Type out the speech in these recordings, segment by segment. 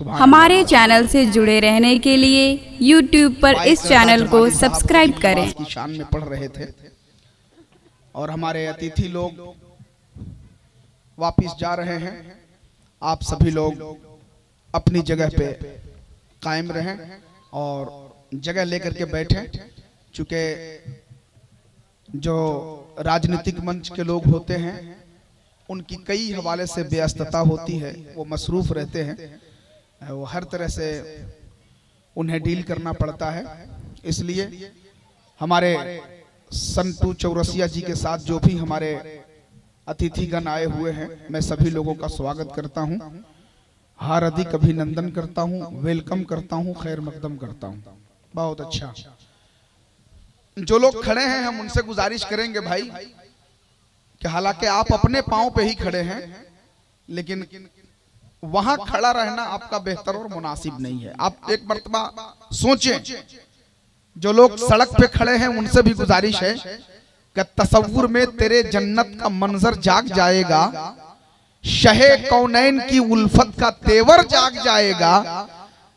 हमारे चैनल से जुड़े रहने के लिए YouTube पर इस चैनल को सब्सक्राइब करें। की शान में पढ़ रहे थे और हमारे अतिथि लोग वापिस जा रहे हैं। आप सभी लोग अपनी जगह पे कायम रहें और जगह लेकर के बैठें। चूंकि जो राजनीतिक मंच के लोग होते हैं उनकी कई हवाले से व्यस्तता होती है, वो मसरूफ रहते हैं, वो हर तरह से उन्हें डील करना पड़ता है। इसलिए हमारे संतू चौरसिया जी के साथ जो भी हमारे अतिथिगण आए हुए हैं, मैं सभी लोगों का स्वागत करता हूं, हार्दिक अभिनंदन करता हूं, वेलकम करता हूं, खैर मकदम करता हूं। बहुत अच्छा। जो लोग खड़े हैं हम उनसे गुजारिश करेंगे भाई कि हालांकि आप अपने पांव पे ही खड़े हैं, लेकिन वहां खड़ा रहना आपका बेहतर और मुनासिब नहीं है। आप एक मर्तबा सोचें, जो लोग सड़क पे खड़े हैं उनसे भी गुजारिश है कि तसव्वुर में तेरे जन्नत का मंजर जाग जाएगा, शहे कौनैन की उल्फत का तेवर जाग जाएगा,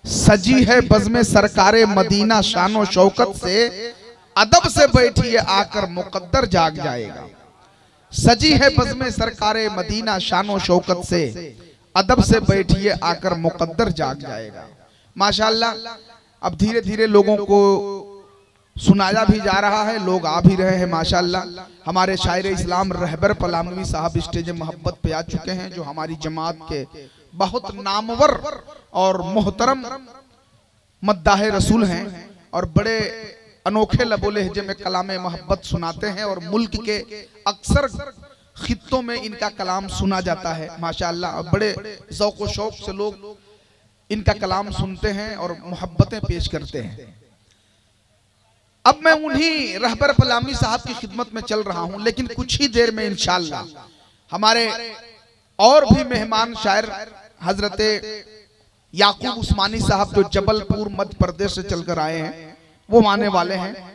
सजी है बज़्मे सरकारे मदीना शानो शौकत से, अदब से बैठिए आकर मुकद्दर जाग जाएगा। सजी है बज़्मे सरकारे मदीना शानो शौकत से, अदब से बैठिए आकर मुकद्दर जाग जाएगा। माशाअल्लाह, अब धीरे धीरे लोगों को सुनाया भी जा रहा है, लोग आ भी रहे हैं माशाअल्लाह। हमारे शायर इस्लाम रहबर पलामवी साहब स्टेज मोहब्बत पे आ चुके हैं, जो हमारी जमात के बहुत नामवर और मोहतरम मद्दाहे रसूल हैं और बड़े अनोखे लबो लहजे में कलाम मोहब्बत सुनाते हैं और मुल्क के अक्सर खित्तों में इनका कलाम सुना जाता है माशाअल्लाह। बड़े ज़ौक़ व शौक़ से लोग इनका कलाम सुनते हैं और मोहब्बतें पेश करते हैं। अब मैं उन्हीं रहबर पलामी साहब की खिदमत में चल रहा हूं, लेकिन कुछ ही देर में इंशाअल्लाह हमारे और भी मेहमान शायर हजरते याकूब उस्मानी साहब, जो जबलपुर मध्य प्रदेश से चलकर आए हैं, वो आने वाले हैं।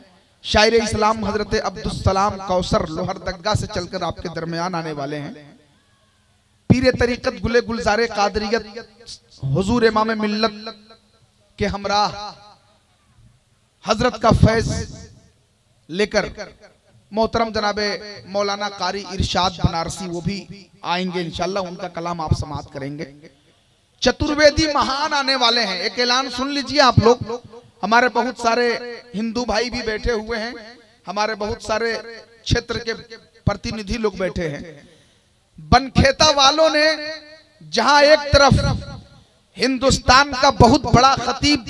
शायर इस्लाम हजरत अब्दुस्सलाम कौसर लोहरदगा से चलकर आपके दरमियान आने वाले हैं। पीरे तरीकत गुले गुलजारे कादरियत हुजूर इमाम मिल्लत के हमराह हजरत का फैज लेकर मोहतरम जनाबे मौलाना कारी इरशाद बनारसी वो भी आएंगे इंशाअल्लाह, उनका कलाम आप समाअत करेंगे। चतुर्वेदी महान आने वाले हैं। एक ऐलान सुन लीजिए आप लोग, हमारे बहुत सारे हिंदू भाई भी बैठे हुए हैं, हमारे बहुत सारे क्षेत्र के प्रतिनिधि लोग बैठे हैं। बनखेता वालों ने जहां एक तरफ हिंदुस्तान का बहुत बड़ा खतीब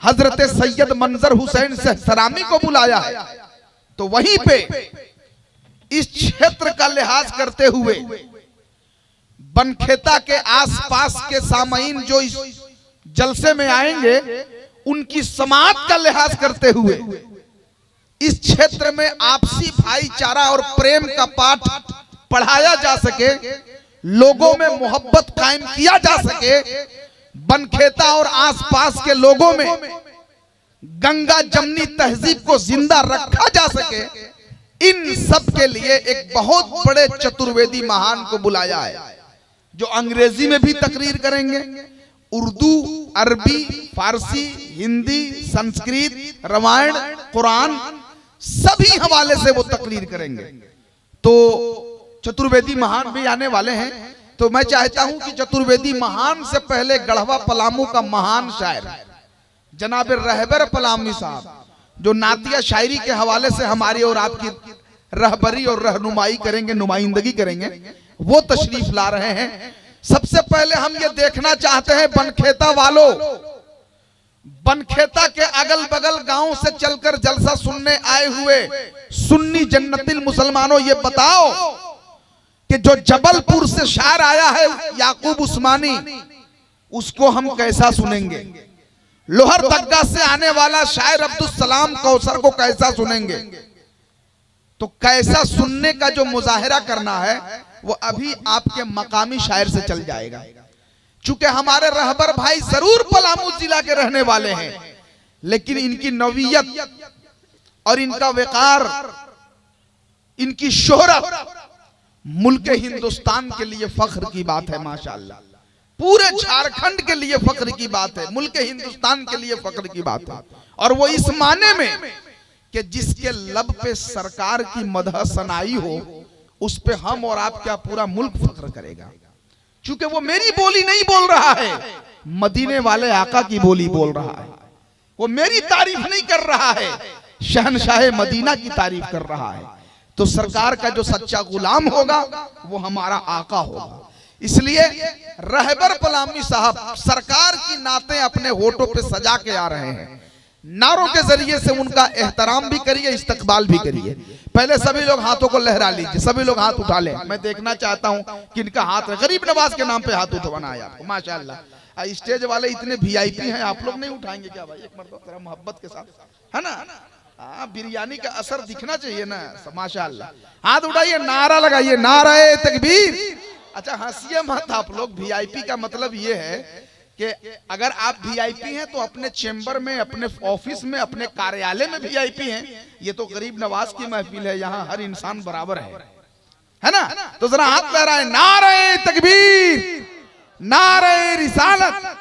हजरत सैयद मंजर हुसैन सरामी को बुलाया है, तो वहीं पे इस क्षेत्र का लिहाज करते हुए बनखेता के आसपास के सामईन जो इस जलसे में आएंगे, उनकी समाअत का लिहाज करते हुए इस क्षेत्र में आपसी भाईचारा और प्रेम का पाठ पढ़ाया जा सके, लोगों में मोहब्बत कायम किया जा सके, बनखेता और आसपास के लोगों में गंगा जमनी तहजीब को जिंदा रखा जा सके, इन सब के लिए एक बहुत बड़े चतुर्वेदी महान को बुलाया है, जो अंग्रेजी में भी तकरीर करेंगे, उर्दू, अरबी, फारसी, हिंदी, संस्कृत, रामायण, कुरान सभी हवाले से वो तकरीर करेंगे। तो चतुर्वेदी महान भी आने वाले हैं। तो मैं चाहता हूं कि चतुर्वेदी महान से पहले गढ़वा पलामू का महान शायर जनाब रहबर पलामी साहब, जो नातिया शायरी के हवाले से हमारी और आपकी रहबरी और रहनुमाई करेंगे, नुमाइंदगी करेंगे, वो तशरीफ ला रहे हैं। सबसे पहले हम ये देखना चाहते हैं, बनखेता वालों, बनखेता के अगल बगल गांव से चलकर जलसा सुनने आए हुए सुन्नी जन्नतिल मुसलमानों, ये बताओ कि जो जबलपुर से शायर आया है याकूब उस्मानी, उसको हम कैसा सुनेंगे? लोहरदगा से आने वाला शायर अब्दुस्सलाम कौसर को कैसा सुनेंगे? तो कैसा सुनने का जो मुजाहिरा करना है वो अभी आपके मकामी शायर से चल जाएगा। चूंकि हमारे रहबर भाई जरूर पलामू जिला के रहने वाले हैं, लेकिन इनकी नवीयत और इनका वकार, इनकी शोहरत मुल्क हिंदुस्तान के लिए फख्र की बात है माशाअल्लाह। पूरे झारखंड के लिए फख्र की बात है, मुल्क हिंदुस्तान के लिए फख्र की बात है। और वो इस माने में कि जिसके लब पे सरकार की मदह सनाई हो, उस पे हम और आप क्या पूरा मुल्क फख्र करेगा। क्योंकि वो मेरी बोली नहीं बोल रहा है, मदीने वाले आका की बोली बोल रहा है। वो मेरी तारीफ नहीं कर रहा है, शहनशाह मदीना की तारीफ कर रहा है। तो सरकार का जो सच्चा गुलाम होगा वो हमारा आका होगा। इसलिए रहबर पलामी साहब सरकार की नातें अपने होठों पे सजा के आ रहे हैं। नारों के जरिए से उनका एहतराम भी करिए, इस्तकबाल भी करिए। पहले सभी लोग हाथों को लहरा लीजिए, सभी लोग हाथ उठा लें। मैं देखना चाहता हूं कि इनका हाथ, गरीब नवाज के नाम पे हाथ उठवाना है आपको। माशाअल्लाह, स्टेज वाले इतने वीआईपी हैं, आप लोग नहीं उठाएंगे क्या भाई? एक मर्तबा जरा मोहब्बत के साथ, है ना? हाँ, बिरयानी का असर दिखना चाहिए ना। माशाअल्लाह, हाथ उठाइए, नारा लगाइए, नारे तकबीर। अच्छा, हंसिए मत आप लोग। वीआईपी का मतलब ये है कि अगर आप वीआईपी हैं तो अपने चेंबर में, अपने ऑफिस में, अपने कार्यालय में वीआईपी हैं। ये तो गरीब नवाज की महफिल है, यहाँ हर इंसान बराबर है ना? तो जरा हाथ लहराए, नारे तकबीर, नारे रिसालत,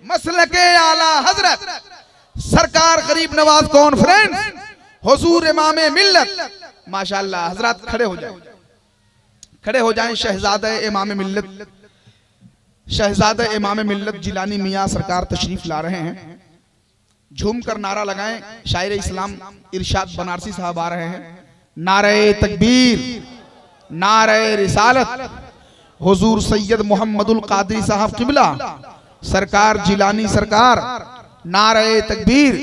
मसलके आला हजरत सरकार गरीब नवाज कॉन्फ्रेंस, हुजूर इमामे मिल्लत। माशाअल्लाह, हजरत खड़े हो जाएं, खड़े हो जाएं। शहजादे इमामे मिल्लत, शहजादे इमामे मिल्लत जिलानी मियाँ सरकार तशरीफ ला रहे हैं। झूम कर नारा लगाएं। शायर इस्लाम इरशाद बनारसी साहब आ रहे हैं। नारे तकबीर, नारे रिसालत, हुजूर सैयद मोहम्मदुल कादरी साहब किबला सरकार जिलानी सरकार। नारे तकबीर,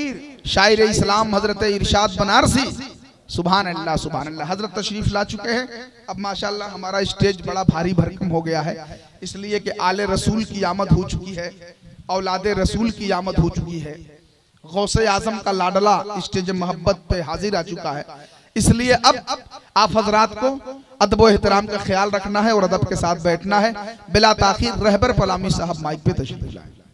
शायर इस्लाम हजरत इरशाद बनारसी। सुभान अल्लाह, सुभान अल्लाह। हजरत तशरीफ ला चुके हैं। अब माशाअल्लाह हमारा स्टेज बड़ा भारी भरकम हो गया है, इसलिए कि आले रसूल की आमद हो चुकी है, औलादे रसूल की आमद हो चुकी है। गौसे आजम का लाडला स्टेज मोहब्बत पे हाजिर आ चुका है। इसलिए अब आप हजरात को अदब व एहतराम का ख्याल रखना है और अदब के साथ बैठना है। बिला ताखीर रहबर पलामी साहब माइक पे तशरीफ लाएं।